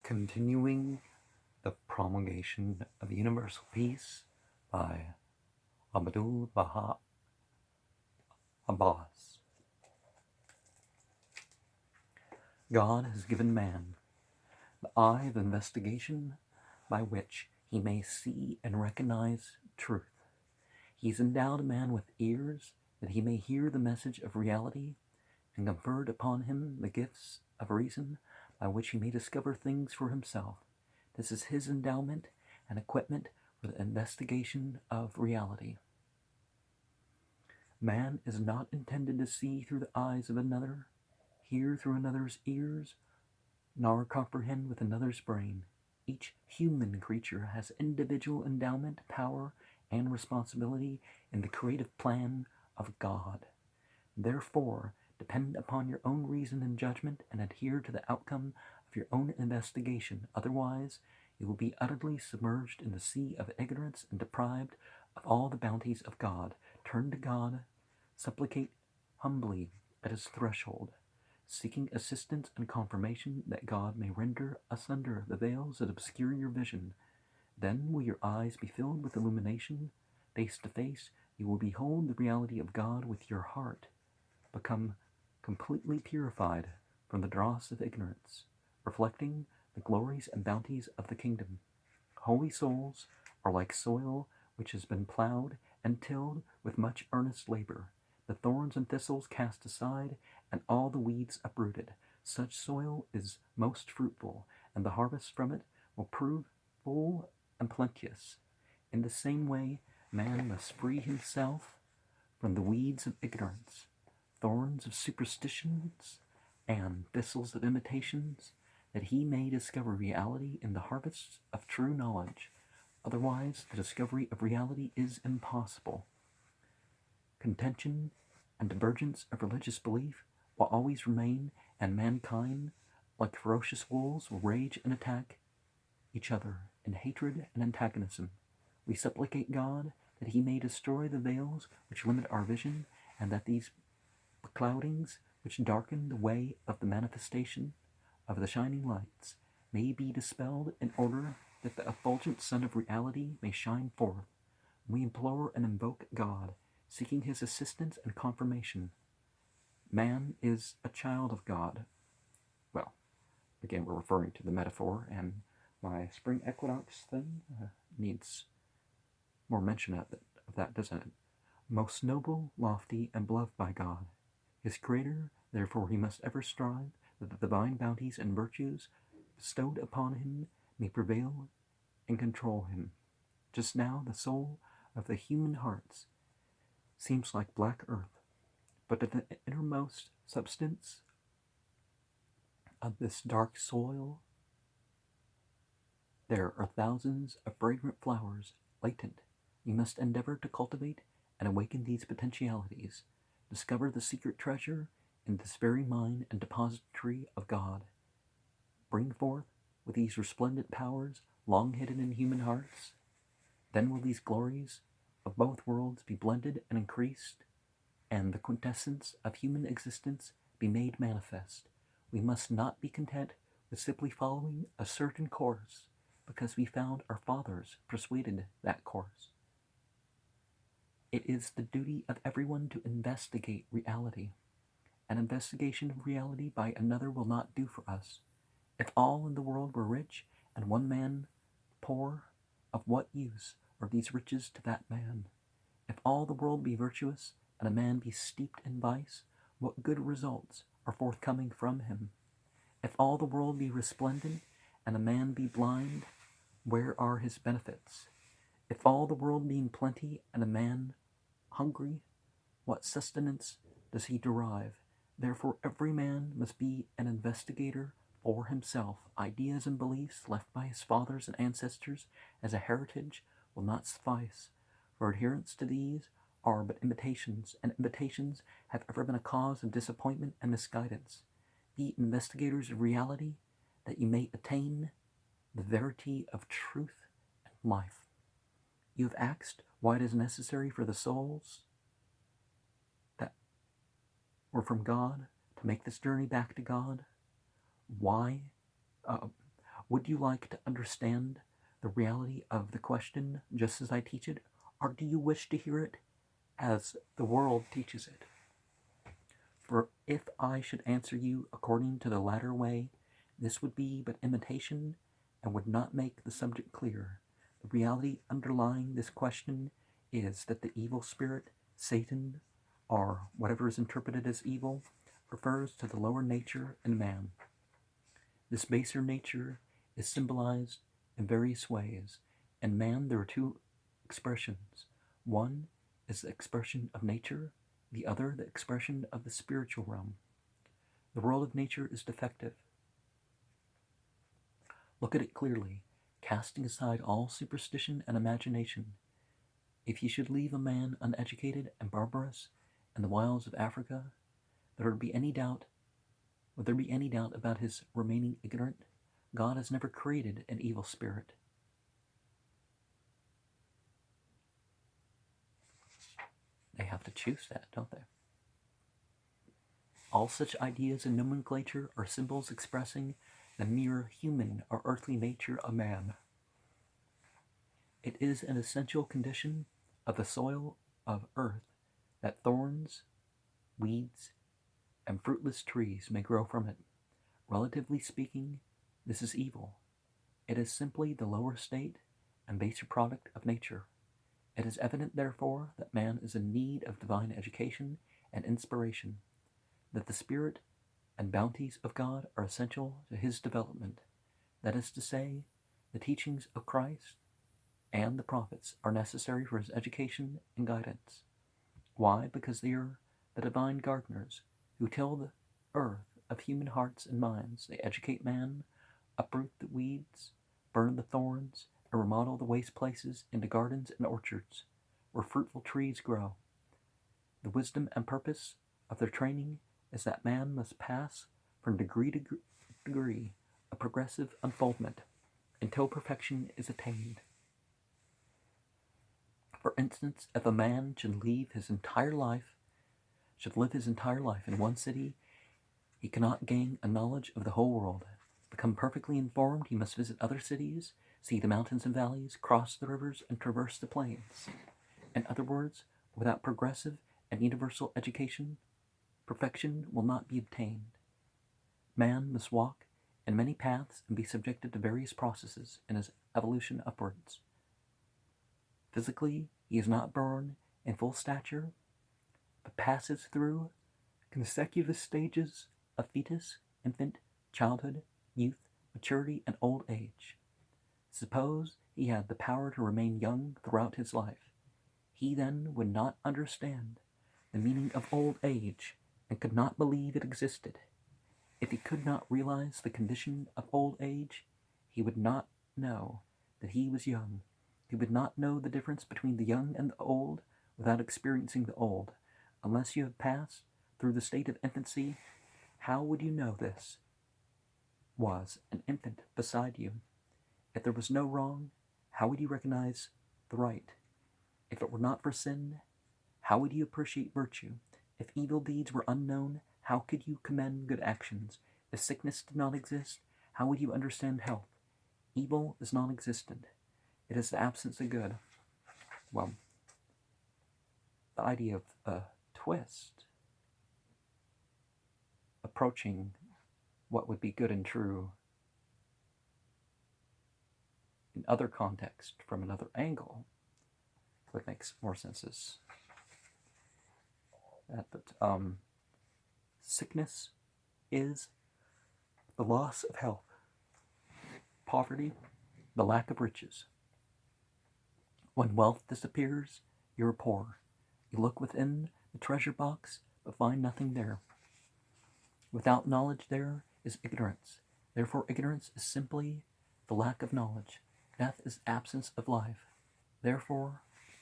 Continuing the Promulgation of Universal Peace by Abdul Baha Abbas. God has given man the eye of investigation by which he may see and recognize truth. He has endowed man with ears that he may hear the message of reality, and conferred upon him the gifts of reason by which he may discover things for himself. This is his endowment and equipment for the investigation of reality. Man is not intended to see through the eyes of another, hear through another's ears, nor comprehend with another's brain. Each human creature has individual endowment, power, and responsibility in the creative plan of God. Therefore, depend upon your own reason and judgment and adhere to the outcome of your own investigation. Otherwise, you will be utterly submerged in the sea of ignorance and deprived of all the bounties of God. Turn to God, supplicate humbly at his threshold, seeking assistance and confirmation that God may render asunder the veils that obscure your vision. Then will your eyes be filled with illumination. Face to face, you will behold the reality of God with your heart, become completely purified from the dross of ignorance, reflecting the glories and bounties of the kingdom. Holy souls are like soil which has been plowed and tilled with much earnest labor, the thorns and thistles cast aside, and all the weeds uprooted. Such soil is most fruitful, and the harvest from it will prove full and plenteous. In the same way, man must free himself from the weeds of ignorance, thorns of superstitions, and thistles of imitations, that he may discover reality in the harvests of true knowledge. Otherwise, the discovery of reality is impossible. Contention and divergence of religious belief will always remain, and mankind, like ferocious wolves, will rage and attack each other in hatred and antagonism. We supplicate God that he may destroy the veils which limit our vision, and that these cloudings which darken the way of the manifestation of the shining lights may be dispelled, in order that the effulgent sun of reality may shine forth. We implore and invoke God, seeking his assistance and confirmation. Man is a child of God. Well, again, we're referring to the metaphor, and my spring equinox thing needs more mention of that, doesn't it? Most noble, lofty, and beloved by God, his creator. Therefore he must ever strive that the divine bounties and virtues bestowed upon him may prevail and control him. Just now the soul of the human hearts seems like black earth, but in the innermost substance of this dark soil there are thousands of fragrant flowers latent. You must endeavor to cultivate and awaken these potentialities. Discover the secret treasure in this very mind and depository of God. Bring forth with these resplendent powers long hidden in human hearts. Then will these glories of both worlds be blended and increased, and the quintessence of human existence be made manifest. We must not be content with simply following a certain course, because we found our fathers persuaded that course. It is the duty of everyone to investigate reality. An investigation of reality by another will not do for us. If all in the world were rich and one man poor, of what use are these riches to that man? If all the world be virtuous and a man be steeped in vice, what good results are forthcoming from him? If all the world be resplendent and a man be blind, where are his benefits? If all the world be in plenty and a man hungry, what sustenance does he derive? Therefore every man must be an investigator for himself. Ideas and beliefs left by his fathers and ancestors as a heritage will not suffice, for adherence to these are but imitations, and imitations have ever been a cause of disappointment and misguidance. Be investigators of reality, that you may attain the verity of truth and life. You have asked why it is necessary for the souls that were from God to make this journey back to God. Why Would you like to understand the reality of the question just as I teach it, or do you wish to hear it as the world teaches it? For if I should answer you according to the latter way, this would be but imitation and would not make the subject clear. The reality underlying this question is that the evil spirit, Satan, or whatever is interpreted as evil, refers to the lower nature in man. This baser nature is symbolized in various ways. In man, there are two expressions. One is the expression of nature, the other the expression of the spiritual realm. The world of nature is defective. Look at it clearly, casting aside all superstition and imagination. If you should leave a man uneducated and barbarous in the wilds of Africa, would there be any doubt about his remaining ignorant? God has never created an evil spirit. They have to choose that, don't they? All such ideas and nomenclature are symbols expressing the mere human or earthly nature of man. It is an essential condition of the soil of earth that thorns, weeds, and fruitless trees may grow from it. Relatively speaking, this is evil. It is simply the lower state and baser product of nature. It is evident, therefore, that man is in need of divine education and inspiration, that the Spirit and bounties of God are essential to his development. That is to say, the teachings of Christ and the prophets are necessary for his education and guidance. Why? Because they are the divine gardeners who till the earth of human hearts and minds. They educate man, uproot the weeds, burn the thorns, and remodel the waste places into gardens and orchards where fruitful trees grow. The wisdom and purpose of their training is that man must pass from degree to degree of progressive unfoldment until perfection is attained. For instance, if a man should live his entire life in one city, he cannot gain a knowledge of the whole world. Become perfectly informed, he must visit other cities, see the mountains and valleys, cross the rivers, and traverse the plains. In other words, without progressive and universal education, perfection will not be obtained. Man must walk in many paths and be subjected to various processes in his evolution upwards. Physically, he is not born in full stature, but passes through consecutive stages of fetus, infant, childhood, youth, maturity, and old age. Suppose he had the power to remain young throughout his life. He then would not understand the meaning of old age and could not believe it existed. If he could not realize the condition of old age, he would not know that he was young. He would not know the difference between the young and the old without experiencing the old. Unless you have passed through the state of infancy, how would you know this was an infant beside you? If there was no wrong, how would you recognize the right? If it were not for sin, how would you appreciate virtue? If evil deeds were unknown, how could you commend good actions? If sickness did not exist, how would you understand health? Evil is non-existent. It is the absence of good. Well, the idea of a twist approaching what would be good and true in other context from another angle would make more sense. But sickness is the loss of health, poverty, the lack of riches. When wealth disappears, you are poor. You look within the treasure box, but find nothing there. Without knowledge there is ignorance. Therefore ignorance is simply the lack of knowledge. Death is absence of life. Therefore,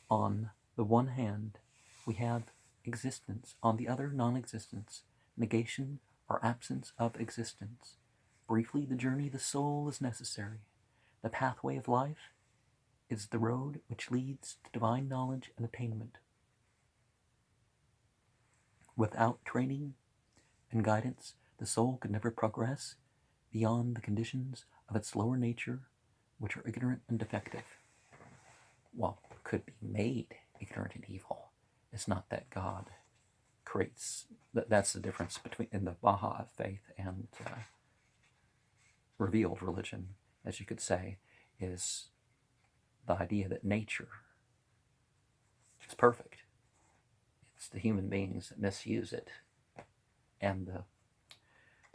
on the one hand, we have existence, on the other, non-existence, negation or absence of existence. Briefly, the journey of the soul is necessary. The pathway of life is the road which leads to divine knowledge and attainment. Without training and guidance, the soul could never progress beyond the conditions of its lower nature, which are ignorant and defective. Well, could be made ignorant and evil. It's not that God creates. That's the difference between in the Baha faith and revealed religion, as you could say, is the idea that nature is perfect. It's the human beings that misuse it, and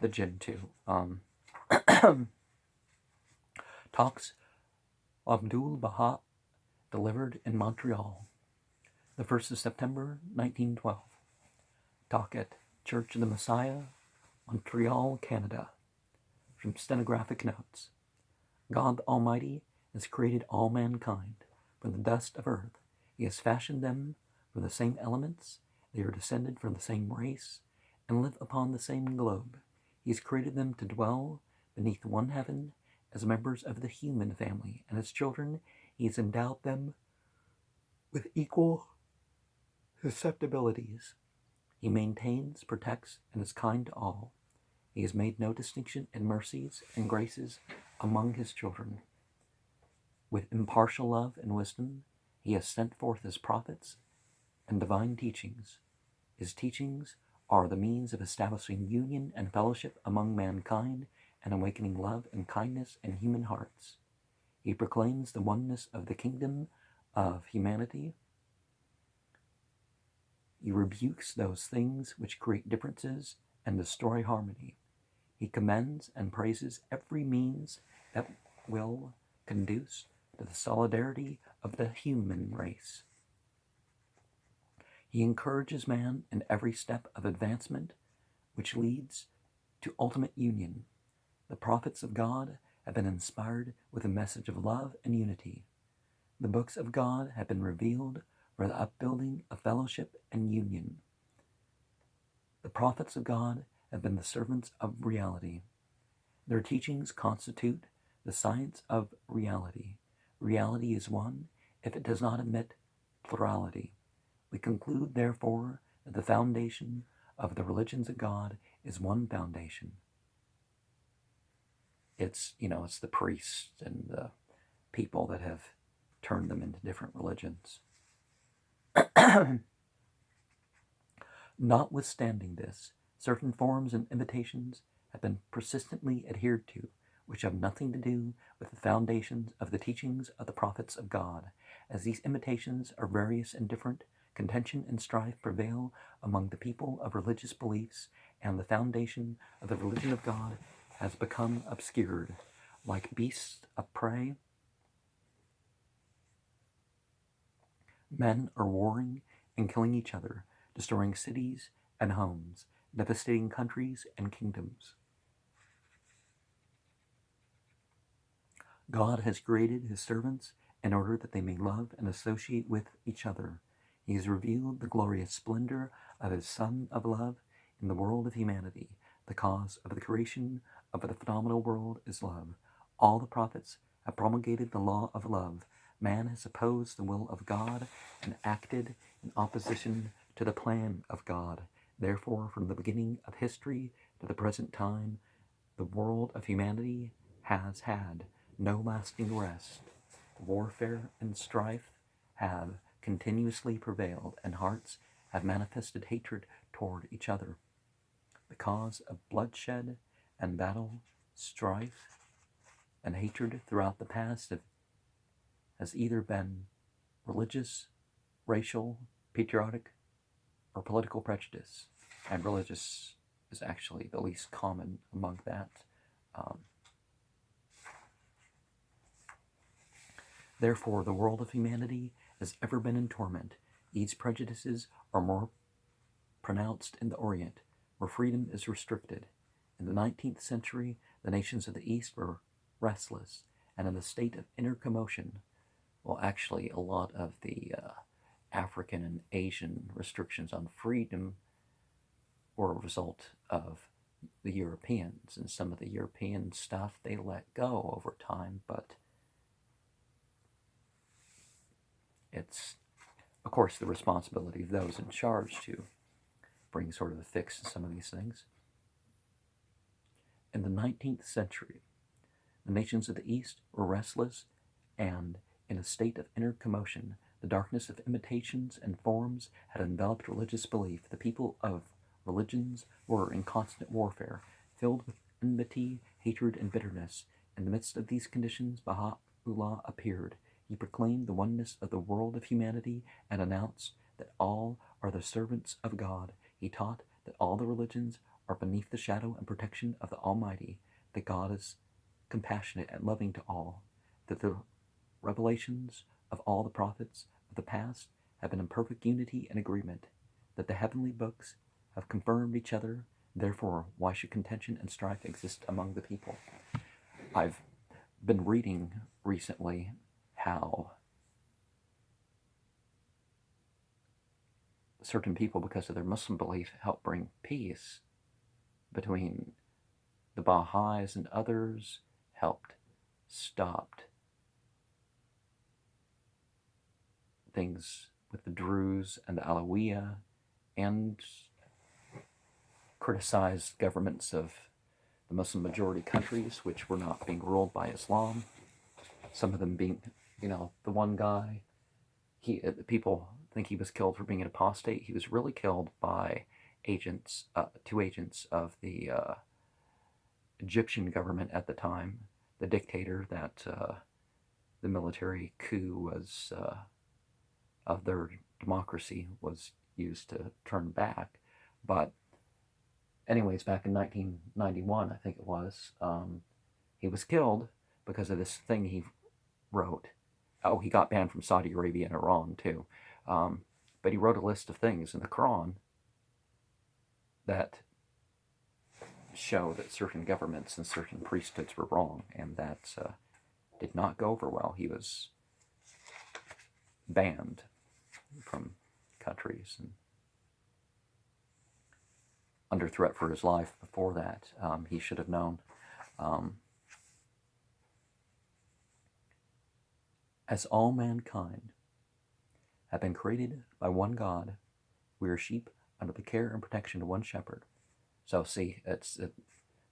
the jinn too. Talks Abdul Baha delivered in Montreal, the 1st of September, 1912. Talk at Church of the Messiah, Montreal, Canada. From stenographic notes. God Almighty has created all mankind from the dust of earth. He has fashioned them from the same elements. They are descended from the same race and live upon the same globe. He has created them to dwell beneath one heaven as members of the human family, and as children he has endowed them with equal susceptibilities. He maintains, protects, and is kind to all. He has made no distinction in mercies and graces among his children. With impartial love and wisdom, he has sent forth his prophets and divine teachings. His teachings are the means of establishing union and fellowship among mankind and awakening love and kindness in human hearts. He proclaims the oneness of the kingdom of humanity. He rebukes those things which create differences and destroy harmony. He commends and praises every means that will conduce to the solidarity of the human race. He encourages man in every step of advancement which leads to ultimate union. The prophets of God have been inspired with a message of love and unity. The books of God have been revealed for the upbuilding of fellowship and union. The prophets of God have been the servants of reality. Their teachings constitute the science of reality. Reality is one if it does not admit plurality. We conclude, therefore, that the foundation of the religions of God is one foundation. It's the priests and the people that have turned them into different religions. Notwithstanding this, certain forms and imitations have been persistently adhered to, which have nothing to do with the foundations of the teachings of the prophets of God. As these imitations are various and different, contention and strife prevail among the people of religious beliefs, and the foundation of the religion of God has become obscured. Like beasts of prey, men are warring and killing each other, destroying cities and homes, devastating countries and kingdoms. God has created his servants in order that they may love and associate with each other. He has revealed the glorious splendor of his Son of Love in the world of humanity. The cause of the creation of the phenomenal world is love. All the prophets have promulgated the law of love. Man has opposed the will of God and acted in opposition to the plan of God. Therefore, from the beginning of history to the present time, the world of humanity has had no lasting rest. Warfare and strife have continuously prevailed, and hearts have manifested hatred toward each other. The cause of bloodshed and battle, strife, and hatred throughout the past has either been religious, racial, patriotic, or political prejudice. And religious is actually the least common among that. Therefore, the world of humanity has ever been in torment. These prejudices are more pronounced in the Orient, where freedom is restricted. In the 19th century, the nations of the East were restless and in a state of inner commotion. Well, actually, a lot of the African and Asian restrictions on freedom were a result of the Europeans, and some of the European stuff they let go over time, but it's, of course, the responsibility of those in charge to bring sort of a fix to some of these things. In the 19th century, The nations of the East were restless and in a state of inner commotion. The darkness of imitations and forms had enveloped religious belief. The people of religions were in constant warfare, filled with enmity, hatred, and bitterness. In the midst of these conditions, Baha'u'llah appeared. He proclaimed the oneness of the world of humanity and announced that all are the servants of God. He taught that all the religions are beneath the shadow and protection of the Almighty, that God is compassionate and loving to all, that the revelations of all the prophets of the past have been in perfect unity and agreement, that the heavenly books have confirmed each other. Therefore, why should contention and strife exist among the people? I've been reading recently how certain people, because of their Muslim belief, help bring peace between the Baha'is and others, helped stop things with the Druze and the Alawiyah, and criticized governments of the Muslim majority countries which were not being ruled by Islam. Some of them being, the one guy, people think he was killed for being an apostate. He was really killed by two agents of the Egyptian government at the time, the dictator that the military coup was of their democracy was used to turn back. But anyways, back in 1991, I think it was, he was killed because of this thing he wrote. Oh, he got banned from Saudi Arabia and Iran too. But he wrote a list of things in the Quran that show that certain governments and certain priesthoods were wrong, and that did not go over well. He was banned from countries and under threat for his life before that. He should have known. As all mankind have been created by one God, we are sheep under the care and protection of one shepherd. So see,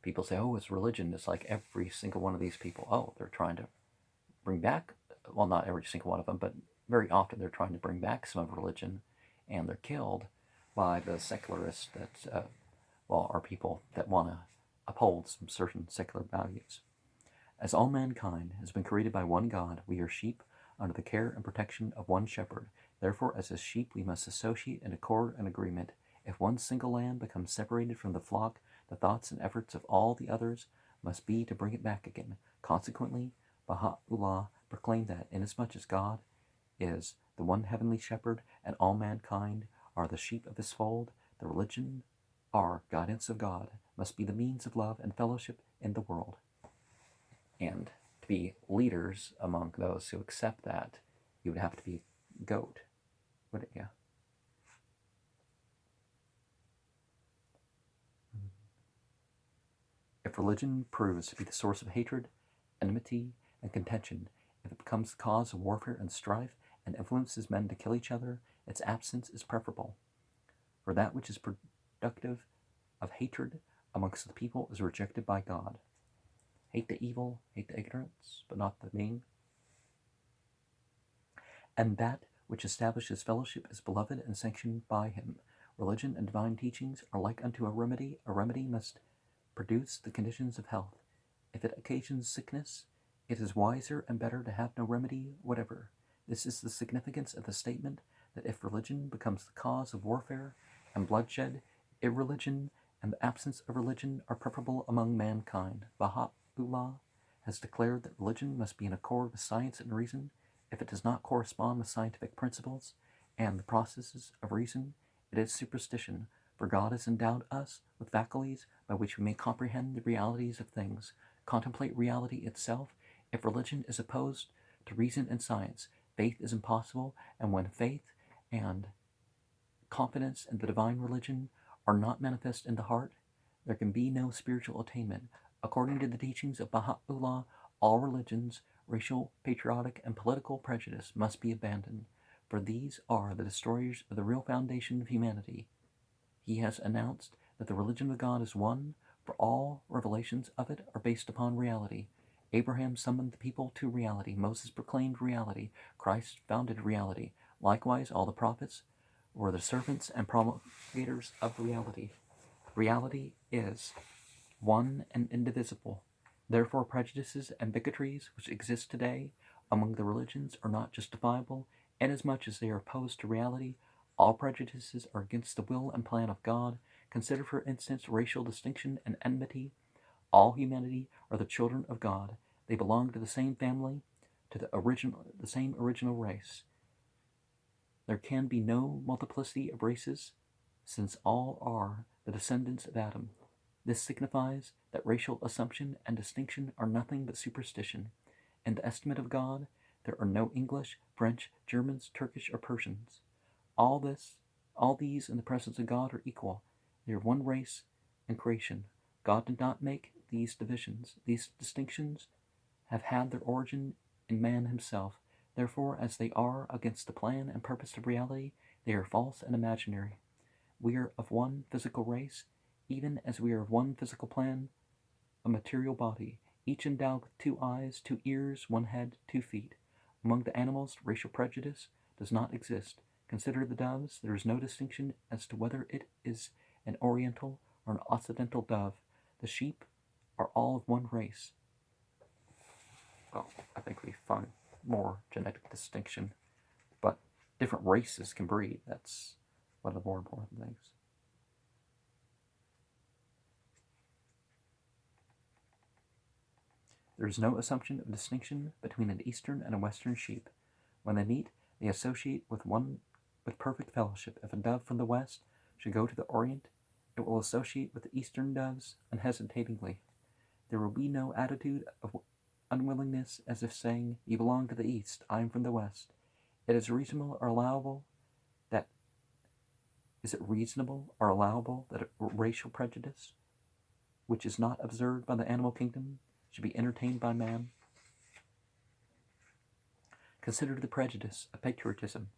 people say, oh, it's religion. It's like every single one of these people, oh, they're trying to bring back, well, not every single one of them, but very often they're trying to bring back some of religion, and they're killed by the secularists that, are people that want to uphold some certain secular values. As all mankind has been created by one God, we are sheep under the care and protection of one shepherd. Therefore, as a sheep, we must associate in accord and agreement. If one single lamb becomes separated from the flock, the thoughts and efforts of all the others must be to bring it back again. Consequently, Baha'u'llah proclaimed that inasmuch as God is the one heavenly shepherd and all mankind are the sheep of his fold, the religion, or guidance of God, must be the means of love and fellowship in the world. And to be leaders among those who accept that, you would have to be a goat, wouldn't you? If religion proves to be the source of hatred, enmity, and contention, if it becomes the cause of warfare and strife, and influences men to kill each other, its absence is preferable. For that which is productive of hatred amongst the people is rejected by God. Hate the evil, hate the ignorance, but not the mean. And that which establishes fellowship is beloved and sanctioned by him. Religion and divine teachings are like unto a remedy. A remedy must produce the conditions of health. If it occasions sickness, it is wiser and better to have no remedy whatever. This is the significance of the statement that if religion becomes the cause of warfare and bloodshed, irreligion and the absence of religion are preferable among mankind. Baha'u'llah has declared that religion must be in accord with science and reason. If it does not correspond with scientific principles and the processes of reason, it is superstition, for God has endowed us with faculties by which we may comprehend the realities of things, contemplate reality itself. If religion is opposed to reason and science, faith is impossible, and when faith and confidence in the divine religion are not manifest in the heart, there can be no spiritual attainment. According to the teachings of Baha'u'llah, all religions, racial, patriotic, and political prejudice must be abandoned, for these are the destroyers of the real foundation of humanity. He has announced that the religion of God is one, for all revelations of it are based upon reality. Abraham summoned the people to reality. Moses proclaimed reality. Christ founded reality. Likewise, all the prophets were the servants and promulgators of reality. Reality is one and indivisible. Therefore, prejudices and bigotries which exist today among the religions are not justifiable, inasmuch as they are opposed to reality. All prejudices are against the will and plan of God. Consider, for instance, racial distinction and enmity. All humanity are the children of God. They belong to the same family, to the same original race. There can be no multiplicity of races, since all are the descendants of Adam. This signifies that racial assumption and distinction are nothing but superstition. In the estimate of God, there are no English, French, Germans, Turkish, or Persians. All these in the presence of God are equal. They are one race and creation. God did not make these divisions. These distinctions have had their origin in man himself. Therefore, as they are against the plan and purpose of reality, they are false and imaginary. We are of one physical race, even as we are of one physical plan, a material body, each endowed with 2 eyes, 2 ears, 1 head, 2 feet. Among the animals, racial prejudice does not exist. Consider the doves. There is no distinction as to whether it is an oriental or an occidental dove. The sheep are all of one race. Well, I think we find more genetic distinction, but different races can breed. That's one of the more important things. There is no assumption of distinction between an eastern and a western sheep. When they meet, they associate with perfect fellowship. If a dove from the west should go to the orient, it will associate with the eastern doves unhesitatingly. There will be no attitude of unwillingness, as if saying, "You belong to the east, I am from the west." It is reasonable or allowable that a racial prejudice, which is not observed by the animal kingdom, should be entertained by man? Consider the prejudice of patriotism.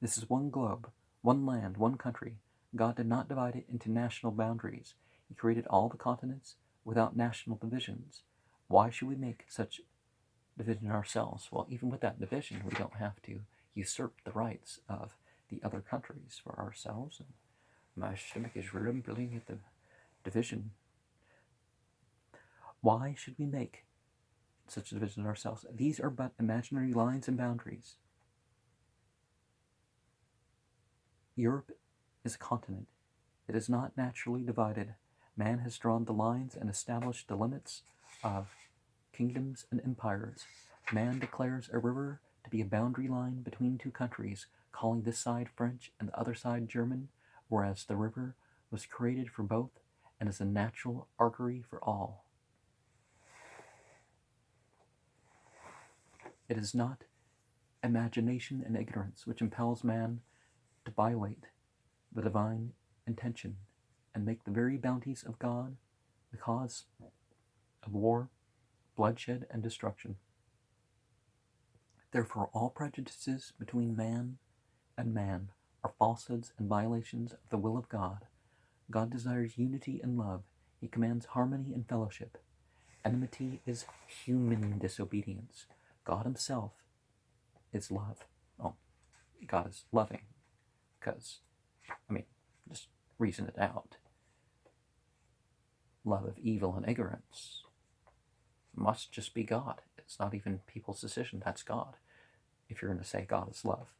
This is one globe, one land, one country. God did not divide it into national boundaries. He created all the continents without national divisions. Why should we make such division ourselves? Well, even with that division, we don't have to usurp the rights of the other countries for ourselves. My stomach is rumbling at the division. Why should we make such a division ourselves? These are but imaginary lines and boundaries. Europe is a continent. It is not naturally divided. Man has drawn the lines and established the limits of kingdoms and empires. Man declares a river to be a boundary line between 2 countries, calling this side French and the other side German, whereas the river was created for both and is a natural artery for all. It is not imagination and ignorance which impels man to violate the divine intention and make the very bounties of God the cause of war, bloodshed, and destruction. Therefore, all prejudices between man and man are falsehoods and violations of the will of God. God desires unity and love. He commands harmony and fellowship. Enmity is human disobedience. God himself is love. Oh, God is loving. Because, just reason it out. Love of evil and ignorance must just be God. It's not even people's decision. That's God. If you're going to say God is love,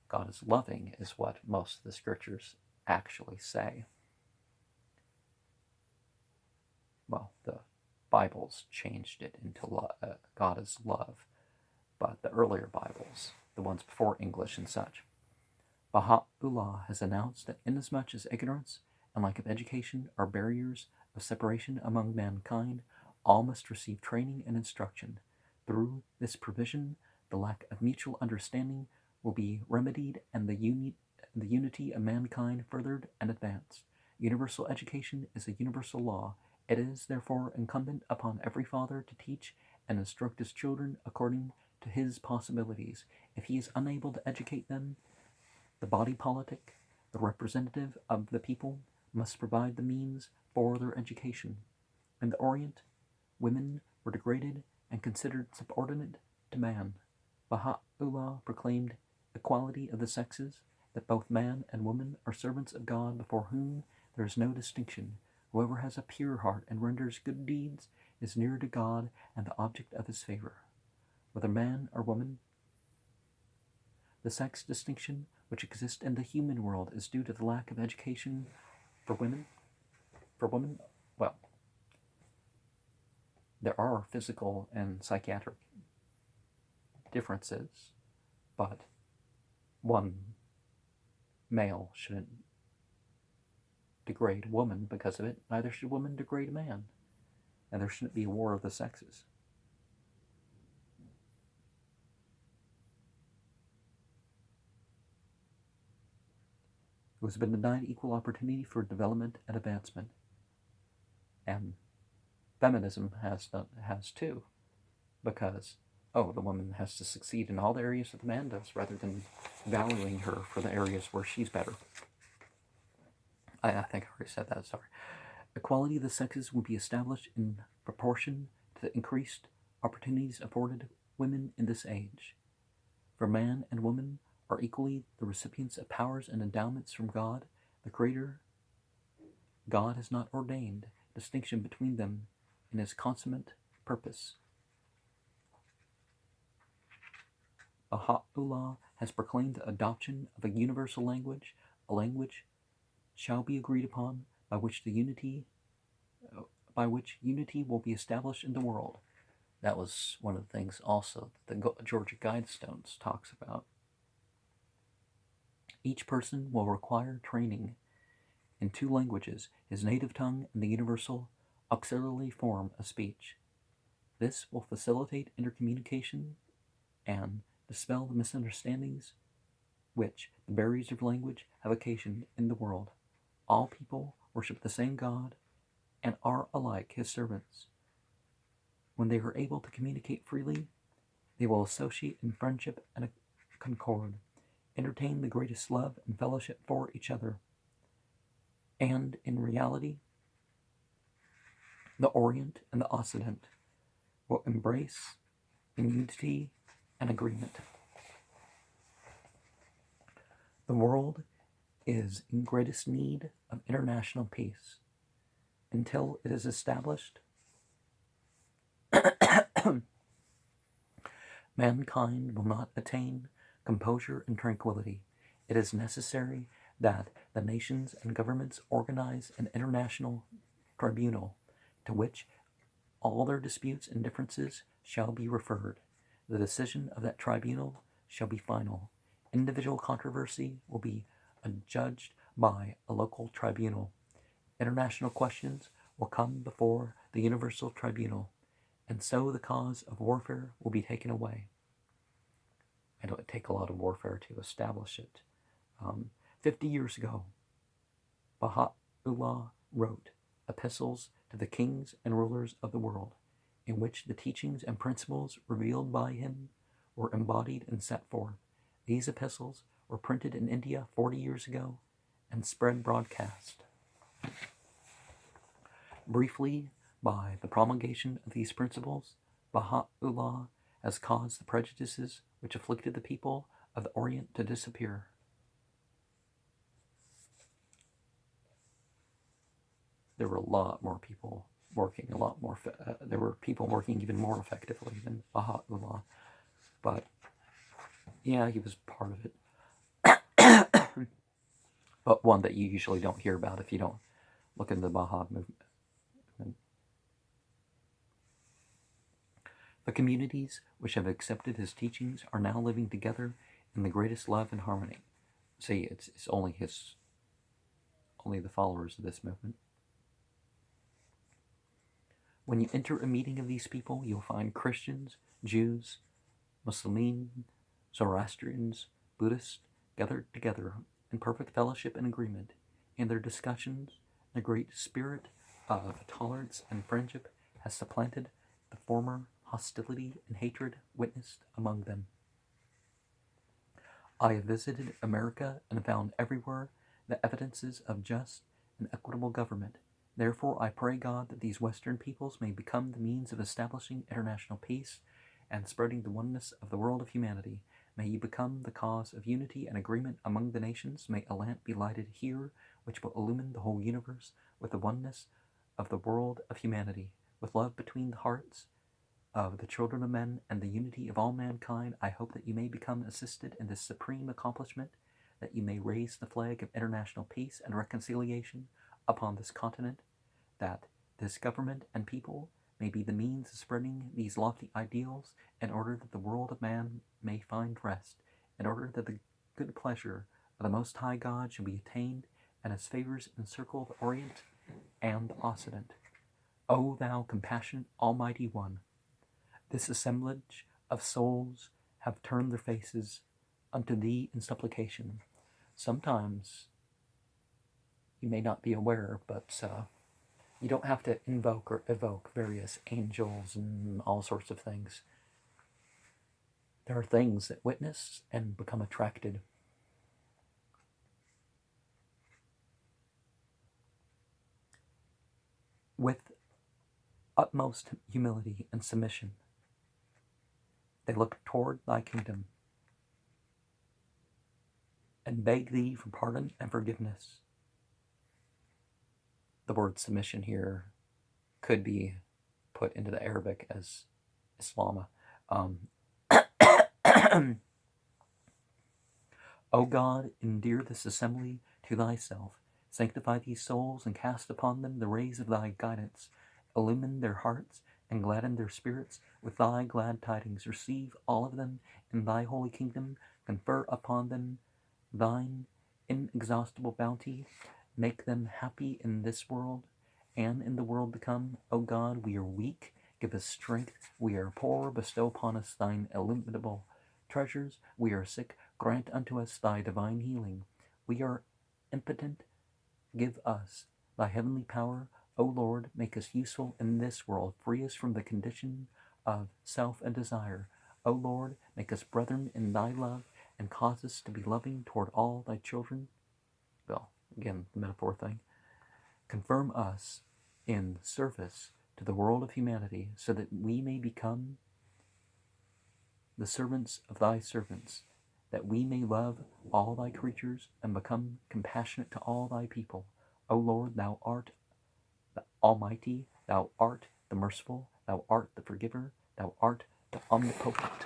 God is loving is what most of the scriptures actually say. Well, the Bibles changed it into God is love, but the earlier Bibles, the ones before English and such, Baha'u'llah has announced that inasmuch as ignorance and lack of education are barriers of separation among mankind, all must receive training and instruction. Through this provision, the lack of mutual understanding will be remedied and the unity of mankind furthered and advanced. Universal education is a universal law. It is, therefore, incumbent upon every father to teach and instruct his children according to his possibilities. If he is unable to educate them, the body politic, the representative of the people, must provide the means for their education. In the Orient, women were degraded and considered subordinate to man. Baha'u'llah proclaimed equality of the sexes, that both man and woman are servants of God before whom there is no distinction. Whoever has a pure heart and renders good deeds is nearer to God and the object of his favor. Whether man or woman, the sex distinction which exists in the human world is due to the lack of education for women. Well, there are physical and psychiatric differences, but one male shouldn't degrade a woman because of it. Neither should a woman degrade a man. And there shouldn't be a war of the sexes. Who has been denied equal opportunity for development and advancement. And feminism has too, because the woman has to succeed in all the areas that the man does, rather than valuing her for the areas where she's better. I think I already said that, sorry. Equality of the sexes will be established in proportion to the increased opportunities afforded women in this age. For man and woman are equally the recipients of powers and endowments from God, the Creator. God has not ordained distinction between them in his consummate purpose. Baha'u'llah has proclaimed the adoption of a universal language, a language shall be agreed upon, by which unity will be established in the world. That was one of the things also that the Georgia Guidestones talks about. Each person will require training in 2 languages, his native tongue and the universal auxiliary form of speech. This will facilitate intercommunication and dispel the misunderstandings which the barriers of language have occasioned in the world. All people worship the same God and are alike his servants. When they are able to communicate freely, they will associate in friendship and concord, entertain the greatest love and fellowship for each other. And in reality, the Orient and the Occident will embrace in unity and agreement. The world is in greatest need of international peace. Until it is established, mankind will not attain composure and tranquility. It is necessary that the nations and governments organize an international tribunal to which all their disputes and differences shall be referred. The decision of that tribunal shall be final. Individual controversy will be adjudged by a local tribunal. International questions will come before the universal tribunal, and so the cause of warfare will be taken away. I know it take a lot of warfare to establish it. 50 years ago, Baha'u'llah wrote epistles to the kings and rulers of the world, in which the teachings and principles revealed by him were embodied and set forth. These epistles were printed in India 40 years ago and spread broadcast. Briefly, by the promulgation of these principles, Baha'u'llah has caused the prejudices which afflicted the people of the Orient to disappear. There were a lot more people working, there were people working even more effectively than Baha'u'llah. But, yeah, he was part of it. But one that you usually don't hear about if you don't look into the Baha'i movement. The communities which have accepted his teachings are now living together in the greatest love and harmony. See, it's only the followers of this movement. When you enter a meeting of these people, you'll find Christians, Jews, Muslims, Zoroastrians, Buddhists gathered together in perfect fellowship and agreement. In their discussions, the great spirit of tolerance and friendship has supplanted the former hostility and hatred witnessed among them. I have visited America and found everywhere the evidences of just and equitable government. Therefore, I pray, God, that these Western peoples may become the means of establishing international peace and spreading the oneness of the world of humanity. May you become the cause of unity and agreement among the nations. May a lamp be lighted here, which will illumine the whole universe with the oneness of the world of humanity, with love between the hearts of the children of men and the unity of all mankind. I hope that you may become assisted in this supreme accomplishment, that you may raise the flag of international peace and reconciliation upon this continent, that this government and people may be the means of spreading these lofty ideals, in order that the world of man may find rest, in order that the good pleasure of the Most High God shall be attained, and his favors encircle the Orient and the Occident. O thou compassionate Almighty One, this assemblage of souls have turned their faces unto thee in supplication. Sometimes you may not be aware, but you don't have to invoke or evoke various angels and all sorts of things. There are things that witness and become attracted. With utmost humility and submission, they look toward thy kingdom and beg thee for pardon and forgiveness. The word submission here could be put into the Arabic as Islama. O God, endear this assembly to thyself. Sanctify these souls and cast upon them the rays of thy guidance. Illumine their hearts and gladden their spirits with thy glad tidings. Receive all of them in thy holy kingdom. Confer upon them thine inexhaustible bounty. Make them happy in this world and in the world to come. O God, we are weak. Give us strength. We are poor. Bestow upon us thine illimitable treasures. We are sick. Grant unto us thy divine healing. We are impotent. Give us thy heavenly power. O Lord, make us useful in this world. Free us from the condition of self and desire. O Lord, make us brethren in thy love, and cause us to be loving toward all thy children. Well, again, the metaphor thing. Confirm us in service to the world of humanity, so that we may become the servants of thy servants, that we may love all thy creatures and become compassionate to all thy people. O Lord, thou art the Almighty, thou art the merciful, thou art the forgiver, thou art the omnipotent.